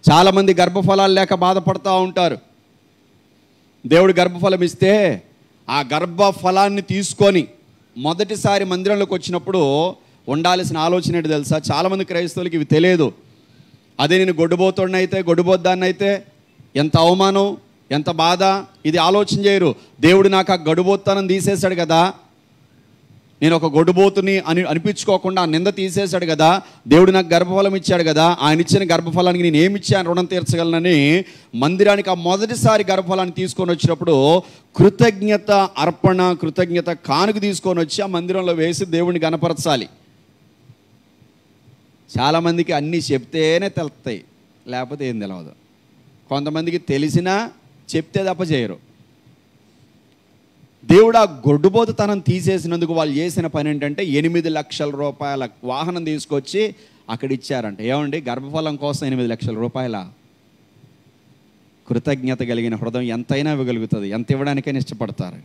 చాలామంది గర్భఫలాలు లేక బాధపడుతూ ఉంటారు. దేవుడు గర్భఫలం ఇస్తే ఆ గర్భఫలాన్ని తీసుకొని మొదటిసారి మందిరంలోకి వచ్చినప్పుడు ఉండాల్సిన ఆలోచన ఏంటి తెలుసా? చాలామంది క్రైస్తవులకి ఇవి తెలియదు. అదే నేను గొడ్డుబోతుడినైతే, గొడ్డుబోద్దాన్నైతే ఎంత అవమానం, ఎంత బాధ, ఇది ఆలోచన చేయరు. దేవుడు నాకు ఆ గొడ్డుబోత్తానం తీసేశాడు కదా, నేను ఒక గొడ్డుబోతుని అనిపించుకోకుండా ఆ నింద తీసేశాడు కదా, దేవుడు నాకు గర్భఫలం ఇచ్చాడు కదా, ఆయన ఇచ్చిన గర్భఫలానికి నేను ఏమి ఇచ్చాను రుణం తీర్చగలనని మందిరానికి ఆ మొదటిసారి గర్భఫలాన్ని తీసుకొని వచ్చినప్పుడు కృతజ్ఞత అర్పణ, కృతజ్ఞత కానుక తీసుకొని వచ్చి ఆ మందిరంలో వేసి దేవుడిని గణపరచాలి. చాలామందికి అన్నీ చెప్తేనే తెలుస్తాయి, లేకపోతే ఏం తెలియదు. కొంతమందికి తెలిసినా చెప్తే తప్ప చేయరు. దేవుడు ఆ గొడ్డుబోతుతనం తీసేసినందుకు వాళ్ళు చేసిన పని ఏంటంటే 8 లక్షల రూపాయల వాహనం తీసుకొచ్చి అక్కడ ఇచ్చారంట. ఏమండి, గర్భఫలం కోసం 8 లక్షల రూపాయల? కృతజ్ఞత కలిగిన హృదయం ఎంతైనా ఇవ్వగలుగుతుంది, ఎంత ఇవ్వడానికైనా ఇష్టపడతారు.